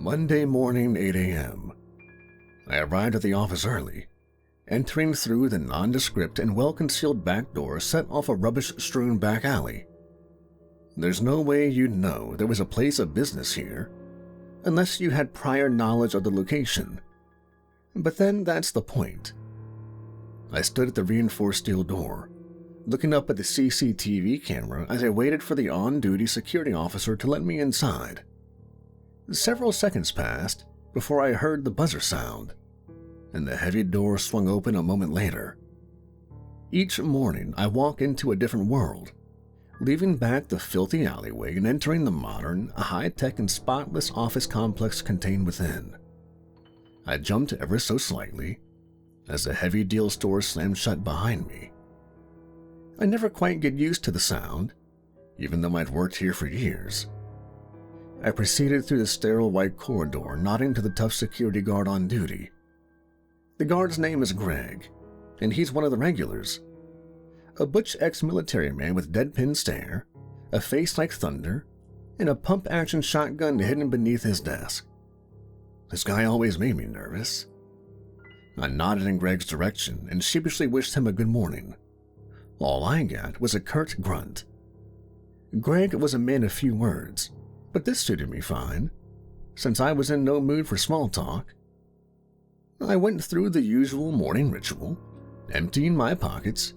Monday morning, 8 a.m. I arrived at the office early, entering through the nondescript and well-concealed back door set off a rubbish-strewn back alley. There's no way you'd know there was a place of business here, unless you had prior knowledge of the location. But then that's the point. I stood at the reinforced steel door, looking up at the CCTV camera as I waited for the on-duty security officer to let me inside. Several seconds passed before I heard the buzzer sound, and the heavy door swung open a moment later. Each morning, I walk into a different world, leaving back the filthy alleyway and entering the modern, high-tech and spotless office complex contained within. I jumped ever so slightly as the heavy deal store slammed shut behind me. I never quite get used to the sound, even though I'd worked here for years. I proceeded through the sterile white corridor, nodding to the tough security guard on duty. The guard's name is Greg, and he's one of the regulars. A butch ex-military man with deadpan stare, a face like thunder, and a pump-action shotgun hidden beneath his desk. This guy always made me nervous. I nodded in Greg's direction and sheepishly wished him a good morning. All I got was a curt grunt. Greg was a man of few words, but this suited me fine, since I was in no mood for small talk. I went through the usual morning ritual, emptying my pockets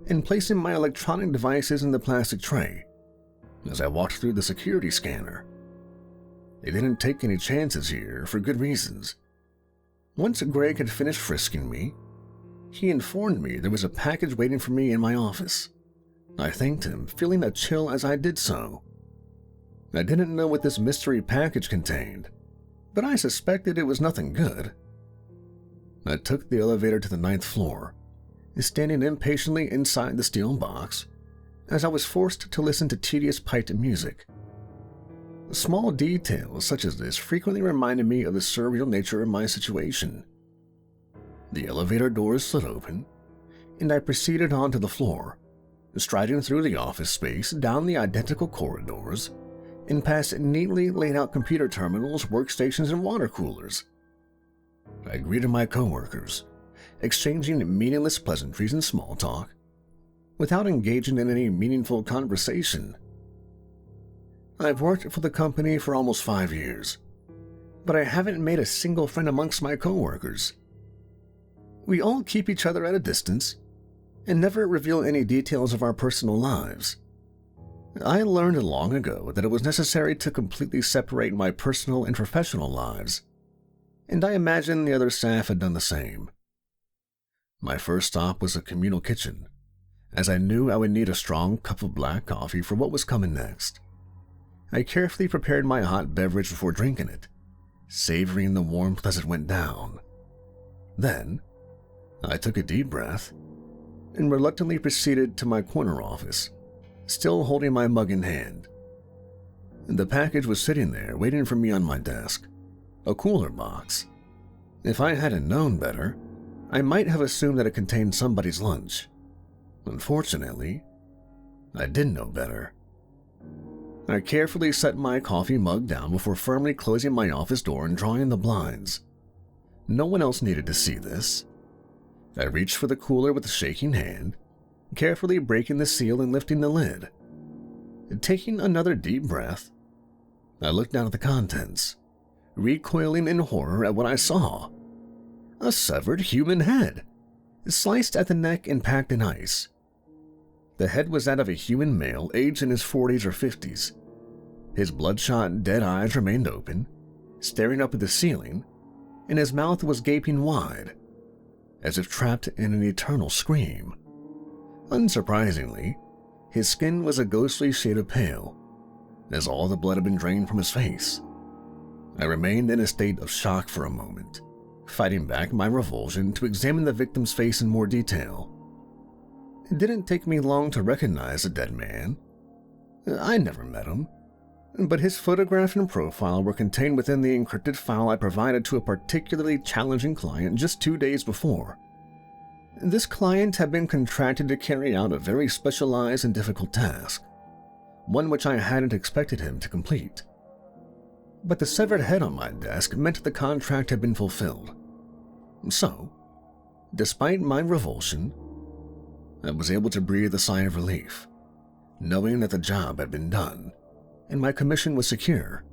and placing my electronic devices in the plastic tray as I walked through the security scanner. They didn't take any chances here for good reasons. Once Greg had finished frisking me, he informed me there was a package waiting for me in my office. I thanked him, feeling a chill as I did so. I didn't know what this mystery package contained, but I suspected it was nothing good. I took the elevator to the 9th floor, standing impatiently inside the steel box as I was forced to listen to tedious piped music. Small details such as this frequently reminded me of the surreal nature of my situation. The elevator doors slid open, and I proceeded onto the floor, striding through the office space, down the identical corridors, and past neatly laid out computer terminals, workstations, and water coolers. I greeted my coworkers, exchanging meaningless pleasantries and small talk, without engaging in any meaningful conversation. I've worked for the company for almost 5 years, but I haven't made a single friend amongst my coworkers. We all keep each other at a distance and never reveal any details of our personal lives. I learned long ago that it was necessary to completely separate my personal and professional lives, and I imagine the other staff had done the same. My first stop was a communal kitchen, as I knew I would need a strong cup of black coffee for what was coming next. I carefully prepared my hot beverage before drinking it, savoring the warmth as it went down. Then, I took a deep breath and reluctantly proceeded to my corner office, still holding my mug in hand. The package was sitting there waiting for me on my desk, a cooler box. If I hadn't known better, I might have assumed that it contained somebody's lunch. Unfortunately, I did know better. I carefully set my coffee mug down before firmly closing my office door and drawing the blinds. No one else needed to see this. I reached for the cooler with a shaking hand, carefully breaking the seal and lifting the lid. Taking another deep breath, I looked down at the contents, recoiling in horror at what I saw. A severed human head, sliced at the neck and packed in ice. The head was that of a human male aged in his 40s or 50s. His bloodshot, dead eyes remained open, staring up at the ceiling, and his mouth was gaping wide, as if trapped in an eternal scream. Unsurprisingly, his skin was a ghostly shade of pale, as all the blood had been drained from his face. I remained in a state of shock for a moment, fighting back my revulsion to examine the victim's face in more detail. It didn't take me long to recognize the dead man. I never met him, but his photograph and profile were contained within the encrypted file I provided to a particularly challenging client just 2 days before. This client had been contracted to carry out a very specialized and difficult task, one which I hadn't expected him to complete. but the severed head on my desk meant the contract had been fulfilled. So, despite my revulsion, I was able to breathe a sigh of relief, knowing that the job had been done and my commission was secure.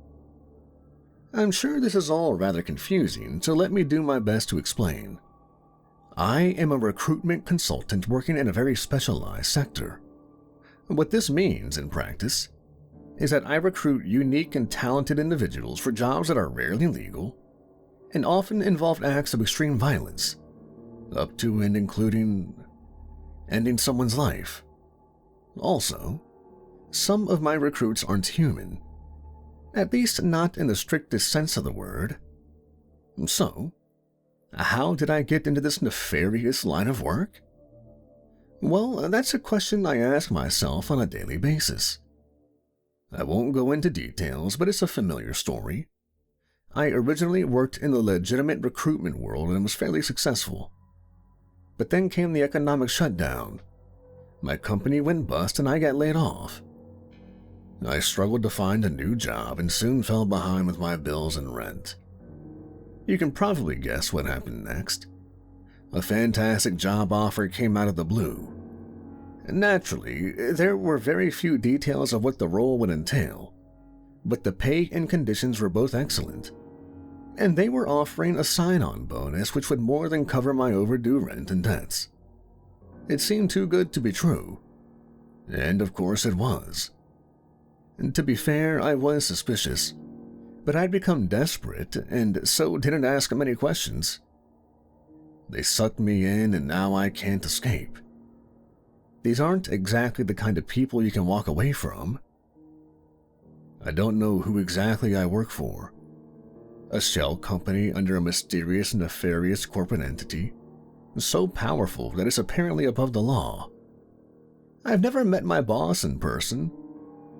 I'm sure this is all rather confusing, so let me do my best to explain. I am a recruitment consultant working in a very specialized sector. What this means in practice is that I recruit unique and talented individuals for jobs that are rarely legal and often involve acts of extreme violence, up to and including ending someone's life. Also, some of my recruits aren't human, at least not in the strictest sense of the word. So, how did I get into this nefarious line of work? Well, that's a question I ask myself on a daily basis. I won't go into details, but it's a familiar story. I originally worked in the legitimate recruitment world and was fairly successful. But then came the economic shutdown. My company went bust and I got laid off. I struggled to find a new job and soon fell behind with my bills and rent. You can probably guess what happened next. A fantastic job offer came out of the blue. Naturally, there were very few details of what the role would entail, but the pay and conditions were both excellent, and they were offering a sign-on bonus which would more than cover my overdue rent and debts. It seemed too good to be true, and of course it was. And to be fair, I was suspicious, but I'd become desperate and so didn't ask many questions. They sucked me in and now I can't escape. These aren't exactly the kind of people you can walk away from. I don't know who exactly I work for. A shell company under a mysterious, nefarious corporate entity, so powerful that it's apparently above the law. I've never met my boss in person.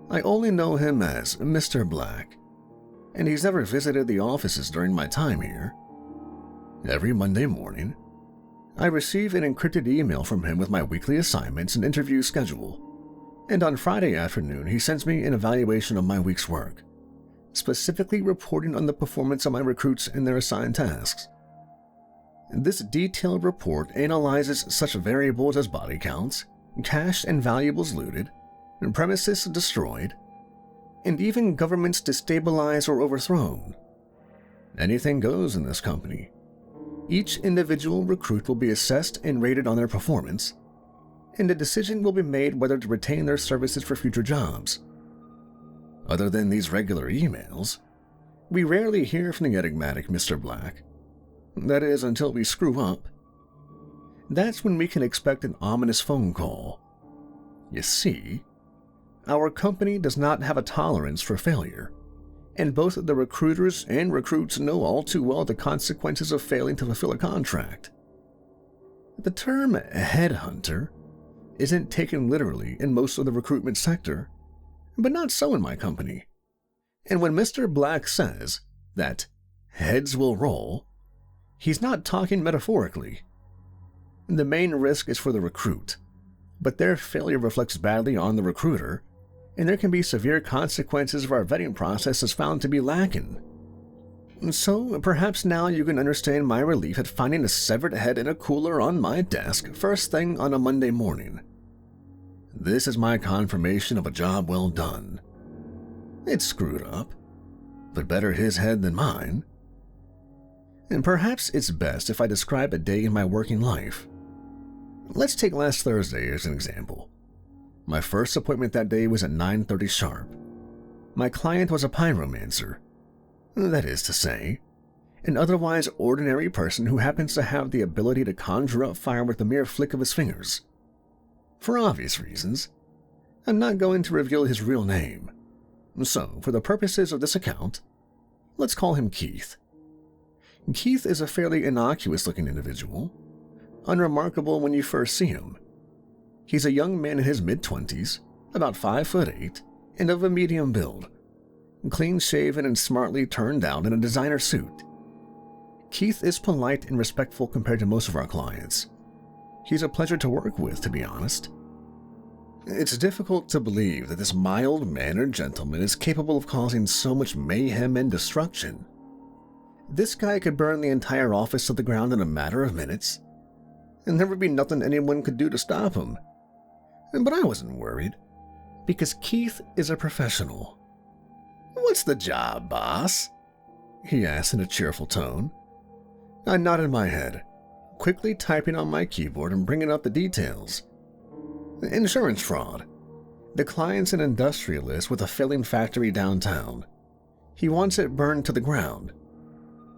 I only know him as Mr. Black, and he's never visited the offices during my time here. Every Monday morning, I receive an encrypted email from him with my weekly assignments and interview schedule, and on Friday afternoon he sends me an evaluation of my week's work, specifically reporting on the performance of my recruits and their assigned tasks. This detailed report analyzes such variables as body counts, cash and valuables looted, premises destroyed, and even governments destabilized or overthrown. Anything goes in this company. Each individual recruit will be assessed and rated on their performance, and a decision will be made whether to retain their services for future jobs. Other than these regular emails, we rarely hear from the enigmatic Mr. Black. That is, until we screw up. That's when we can expect an ominous phone call. You see, our company does not have a tolerance for failure, and both the recruiters and recruits know all too well the consequences of failing to fulfill a contract. The term headhunter isn't taken literally in most of the recruitment sector, but not so in my company. And when Mr. Black says that heads will roll, he's not talking metaphorically. The main risk is for the recruit, but their failure reflects badly on the recruiter, and there can be severe consequences if our vetting process is found to be lacking. So perhaps now you can understand my relief at finding a severed head in a cooler on my desk first thing on a Monday morning. This is my confirmation of a job well done. It's screwed up, but better his head than mine. And perhaps it's best if I describe a day in my working life. Let's take last Thursday as an example. My first appointment that day was at 9:30 sharp. My client was a pyromancer. That is to say, an otherwise ordinary person who happens to have the ability to conjure up fire with the mere flick of his fingers. For obvious reasons, I'm not going to reveal his real name. So, for the purposes of this account, let's call him Keith. Keith is a fairly innocuous-looking individual, unremarkable when you first see him. He's a young man in his mid-20s, about 5'8", and of a medium build, clean-shaven and smartly turned out in a designer suit. Keith is polite and respectful compared to most of our clients. He's a pleasure to work with, to be honest. It's difficult to believe that this mild-mannered gentleman is capable of causing so much mayhem and destruction. This guy could burn the entire office to the ground in a matter of minutes, and there would be nothing anyone could do to stop him. But I wasn't worried, because Keith is a professional. "What's the job, boss?" he asked in a cheerful tone. I nodded my head, quickly typing on my keyboard and bringing up the details. Insurance fraud. The client's an industrialist with a failing factory downtown. He wants it burned to the ground.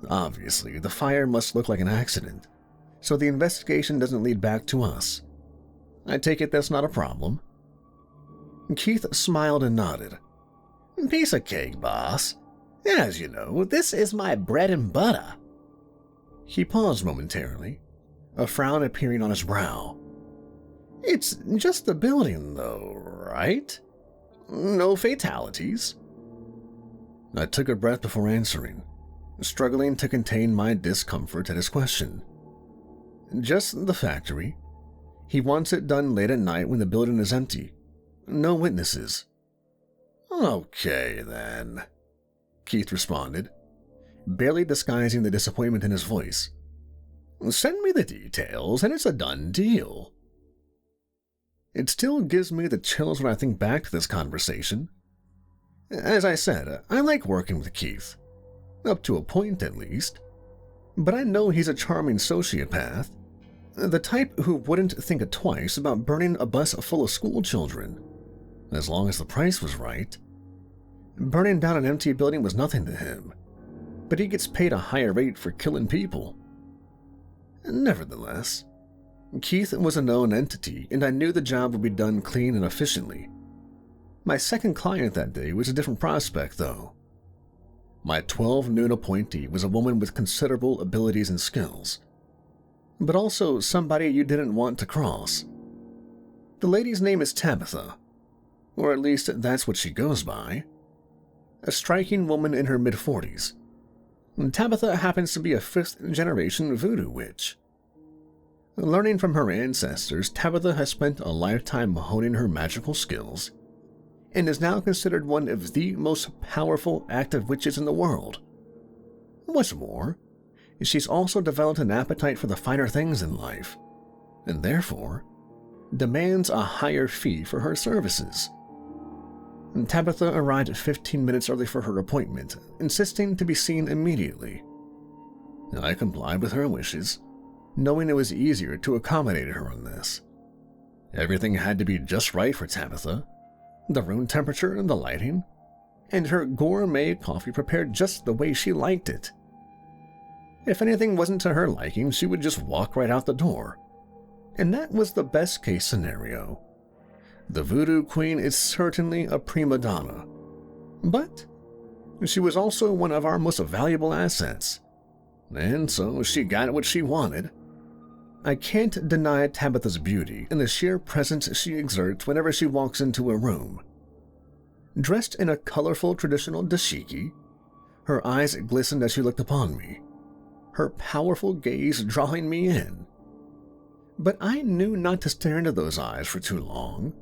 Obviously, the fire must look like an accident, so the investigation doesn't lead back to us. I take it that's not a problem. Keith smiled and nodded. "Piece of cake, boss. As you know, this is my bread and butter." He paused momentarily, a frown appearing on his brow. "It's just the building, though, right? No fatalities?" I took a breath before answering, struggling to contain my discomfort at his question. "Just the factory. He wants it done late at night when the building is empty. No witnesses." "Okay, then," Keith responded, barely disguising the disappointment in his voice. "Send me the details, and it's a done deal." It still gives me the chills when I think back to this conversation. As I said, I like working with Keith, up to a point at least, but I know he's a charming sociopath, the type who wouldn't think twice about burning a bus full of school children, as long as the price was right. Burning down an empty building was nothing to him, but he gets paid a higher rate for killing people. Nevertheless, Keith was a known entity, and I knew the job would be done clean and efficiently. My second client that day was a different prospect, though. My 12 noon appointee was a woman with considerable abilities and skills, but also somebody you didn't want to cross. The lady's name is Tabitha, or at least that's what she goes by. A striking woman in her mid-40s. Tabitha happens to be a fifth-generation voodoo witch. Learning from her ancestors, Tabitha has spent a lifetime honing her magical skills and is now considered one of the most powerful active witches in the world. What's more, she's also developed an appetite for the finer things in life, and therefore demands a higher fee for her services. Tabitha arrived 15 minutes early for her appointment, insisting to be seen immediately. I complied with her wishes, knowing it was easier to accommodate her on this. Everything had to be just right for Tabitha, the room temperature and the lighting, and her gourmet coffee prepared just the way she liked it. If anything wasn't to her liking, she would just walk right out the door, and that was the best-case scenario. The voodoo queen is certainly a prima donna, but she was also one of our most valuable assets, and so she got what she wanted. I can't deny Tabitha's beauty and the sheer presence she exerts whenever she walks into a room. Dressed in a colorful traditional dashiki, her eyes glistened as she looked upon me, her powerful gaze drawing me in. But I knew not to stare into those eyes for too long,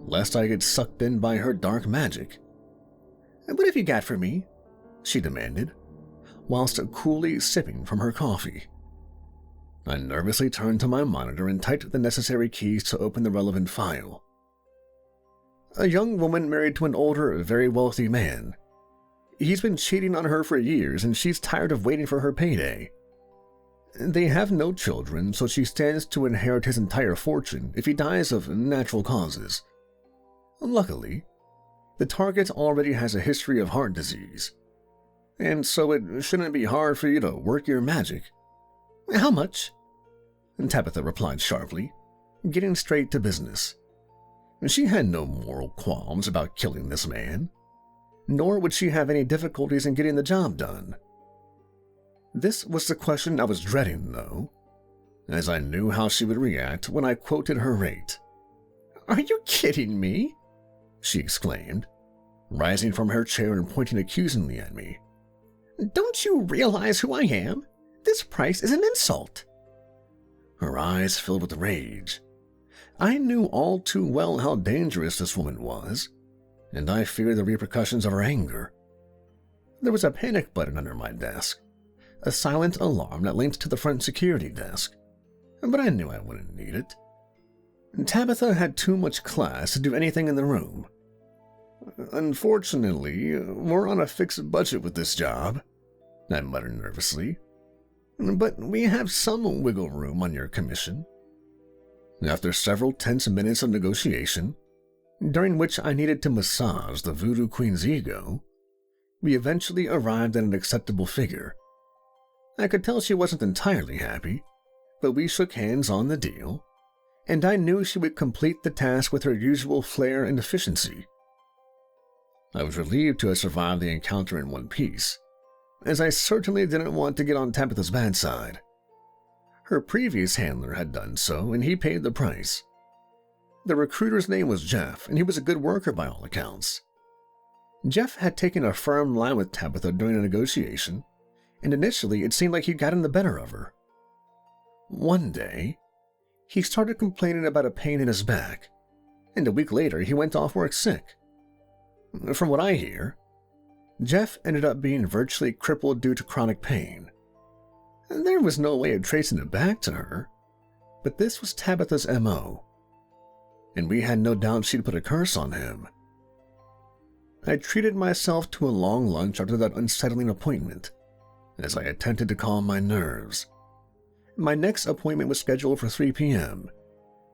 lest I get sucked in by her dark magic. "What have you got for me?" she demanded, whilst coolly sipping from her coffee. I nervously turned to my monitor and typed the necessary keys to open the relevant file. A young woman married to an older, very wealthy man. He's been cheating on her for years, and she's tired of waiting for her payday. They have no children, so she stands to inherit his entire fortune if he dies of natural causes. Luckily, the target already has a history of heart disease, and so it shouldn't be hard for you to work your magic. "How much?" Tabitha replied sharply, getting straight to business. She had no moral qualms about killing this man, nor would she have any difficulties in getting the job done. This was the question I was dreading, though, as I knew how she would react when I quoted her rate. "Are you kidding me?" she exclaimed, rising from her chair and pointing accusingly at me. "Don't you realize who I am? This price is an insult." Her eyes filled with rage. I knew all too well how dangerous this woman was, and I feared the repercussions of her anger. There was a panic button under my desk, a silent alarm that linked to the front security desk, but I knew I wouldn't need it. Tabitha had too much class to do anything in the room. "Unfortunately, we're on a fixed budget with this job," I muttered nervously. "But we have some wiggle room on your commission." After several tense minutes of negotiation, during which I needed to massage the Voodoo Queen's ego, we eventually arrived at an acceptable figure. I could tell she wasn't entirely happy, but we shook hands on the deal, and I knew she would complete the task with her usual flair and efficiency. I was relieved to have survived the encounter in one piece, as I certainly didn't want to get on Tabitha's bad side. Her previous handler had done so, and he paid the price. The recruiter's name was Jeff, and he was a good worker by all accounts. Jeff had taken a firm line with Tabitha during a negotiation, and initially it seemed like he'd gotten the better of her. One day, he started complaining about a pain in his back, and a week later he went off work sick. From what I hear, Jeff ended up being virtually crippled due to chronic pain. There was no way of tracing it back to her, but this was Tabitha's MO, and we had no doubt she'd put a curse on him. I treated myself to a long lunch after that unsettling appointment, as I attempted to calm my nerves. My next appointment was scheduled for 3 p.m.,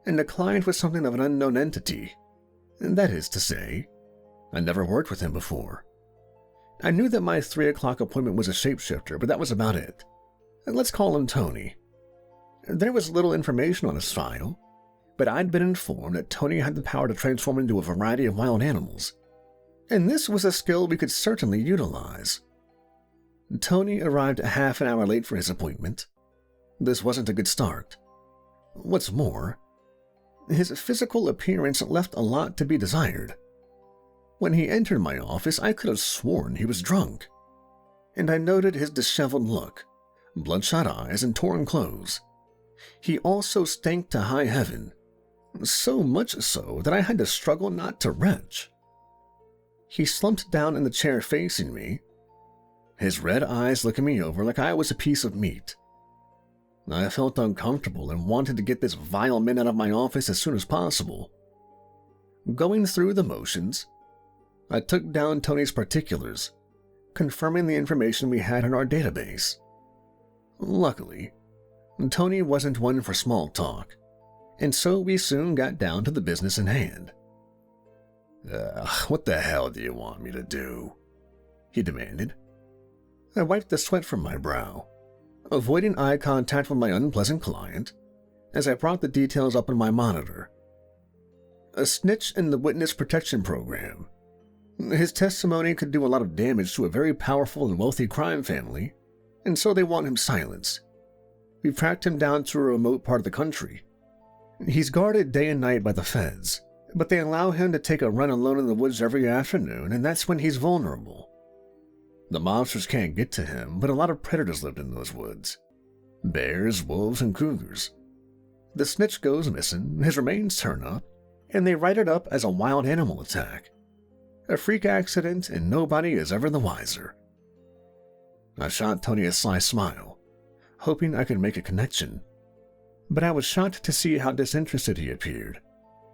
and the client was something of an unknown entity. That is to say, I never worked with him before. I knew that my 3 o'clock appointment was a shapeshifter, but that was about it. Let's call him Tony. There was little information on his file, but I'd been informed that Tony had the power to transform into a variety of wild animals, and this was a skill we could certainly utilize. Tony arrived a half an hour late for his appointment. This wasn't a good start. What's more, his physical appearance left a lot to be desired. When he entered my office, I could have sworn he was drunk, and I noted his disheveled look, bloodshot eyes, and torn clothes. He also stank to high heaven, so much so that I had to struggle not to retch. He slumped down in the chair facing me, his red eyes looking me over like I was a piece of meat. I felt uncomfortable and wanted to get this vile man out of my office as soon as possible. Going through the motions, I took down Tony's particulars, confirming the information we had in our database. Luckily, Tony wasn't one for small talk, and so we soon got down to the business in hand. "What the hell do you want me to do?" he demanded. I wiped the sweat from my brow, avoiding eye contact with my unpleasant client, as I brought the details up on my monitor. A snitch in the Witness Protection Program. His testimony could do a lot of damage to a very powerful and wealthy crime family, and so they want him silenced. We've tracked him down to a remote part of the country. He's guarded day and night by the feds, but they allow him to take a run alone in the woods every afternoon, and that's when he's vulnerable. The monsters can't get to him, but a lot of predators lived in those woods. Bears, wolves, and cougars. The snitch goes missing, his remains turn up, and they write it up as a wild animal attack. A freak accident, and nobody is ever the wiser. I shot Tony a sly smile, hoping I could make a connection. But I was shocked to see how disinterested he appeared,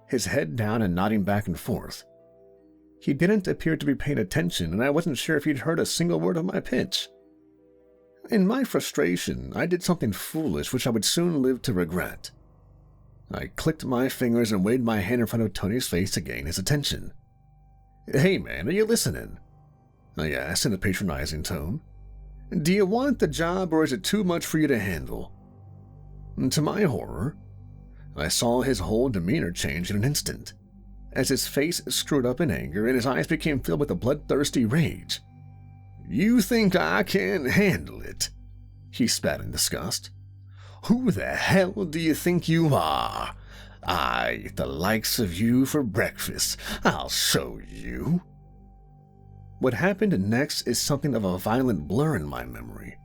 his head down and nodding back and forth. He didn't appear to be paying attention, and I wasn't sure if he'd heard a single word of my pitch. In my frustration, I did something foolish which I would soon live to regret. I clicked my fingers and waved my hand in front of Tony's face to gain his attention. "Hey man, are you listening?" I asked in a patronizing tone. "Do you want the job, or is it too much for you to handle?" To my horror, I saw his whole demeanor change in an instant, as his face screwed up in anger and his eyes became filled with a bloodthirsty rage. "You think I can handle it?" he spat in disgust. "Who the hell do you think you are? I eat the likes of you for breakfast. I'll show you." What happened next is something of a violent blur in my memory.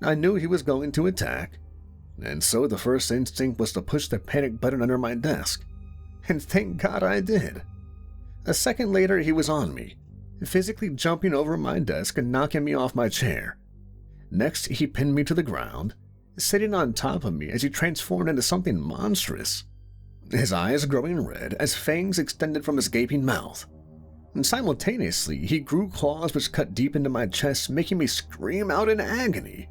I knew he was going to attack, and so the first instinct was to push the panic button under my desk. And thank God I did. A second later, he was on me, physically jumping over my desk and knocking me off my chair. Next, he pinned me to the ground, sitting on top of me as he transformed into something monstrous, his eyes glowing red as fangs extended from his gaping mouth. And simultaneously, he grew claws which cut deep into my chest, making me scream out in agony.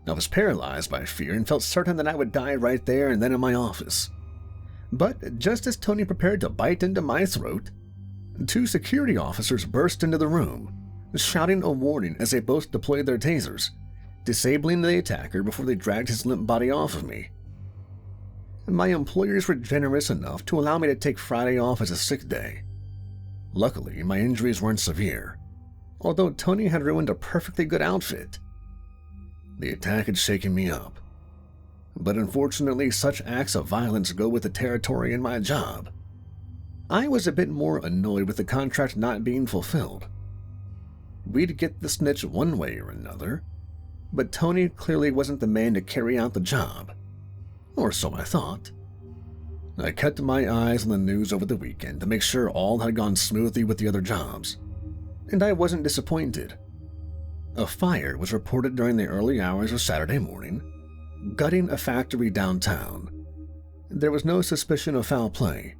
I was paralyzed by fear and felt certain that I would die right there and then in my office. But just as Tony prepared to bite into my throat, 2 security officers burst into the room, shouting a warning as they both deployed their tasers, disabling the attacker before they dragged his limp body off of me. My employers were generous enough to allow me to take Friday off as a sick day. Luckily, my injuries weren't severe, although Tony had ruined a perfectly good outfit. The attack had shaken me up, but unfortunately such acts of violence go with the territory in my job. I was a bit more annoyed with the contract not being fulfilled. We'd get the snitch one way or another, but Tony clearly wasn't the man to carry out the job. Or so I thought. I kept my eyes on the news over the weekend to make sure all had gone smoothly with the other jobs, and I wasn't disappointed. A fire was reported during the early hours of Saturday morning, gutting a factory downtown. There was no suspicion of foul play.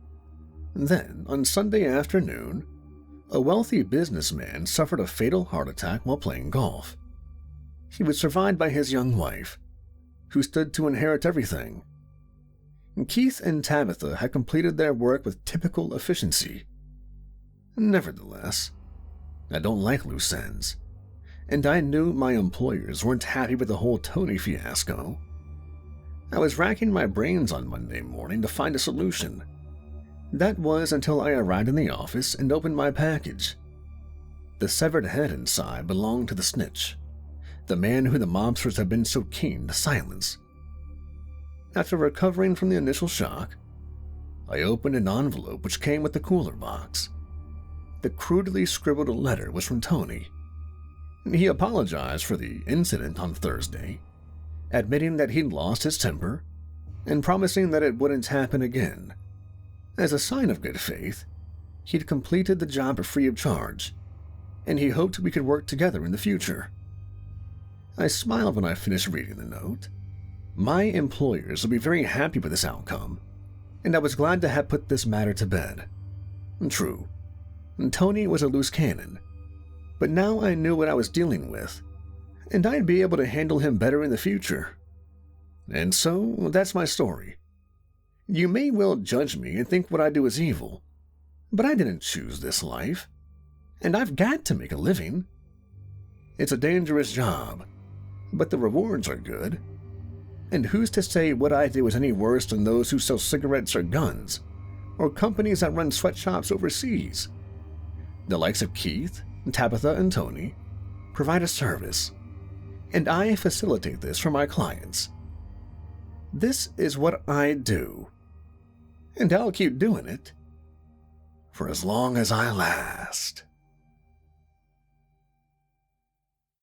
Then, on Sunday afternoon, a wealthy businessman suffered a fatal heart attack while playing golf. He was survived by his young wife, who stood to inherit everything. Keith and Tabitha had completed their work with typical efficiency. Nevertheless, I don't like loose ends, and I knew my employers weren't happy with the whole Tony fiasco. I was racking my brains on Monday morning to find a solution. That was until I arrived in the office and opened my package. The severed head inside belonged to the snitch, the man who the mobsters had been so keen to silence. After recovering from the initial shock, I opened an envelope which came with the cooler box. The crudely scribbled letter was from Tony. He apologized for the incident on Thursday, admitting that he'd lost his temper and promising that it wouldn't happen again. As a sign of good faith, he'd completed the job free of charge, and he hoped we could work together in the future. I smiled when I finished reading the note. My employers would be very happy with this outcome, and I was glad to have put this matter to bed. True, Tony was a loose cannon, but now I knew what I was dealing with, and I'd be able to handle him better in the future. And so, that's my story. You may well judge me and think what I do is evil, but I didn't choose this life, and I've got to make a living. It's a dangerous job, but the rewards are good. And who's to say what I do is any worse than those who sell cigarettes or guns, or companies that run sweatshops overseas? The likes of Keith, Tabitha, and Tony provide a service, and I facilitate this for my clients. This is what I do, and I'll keep doing it for as long as I last.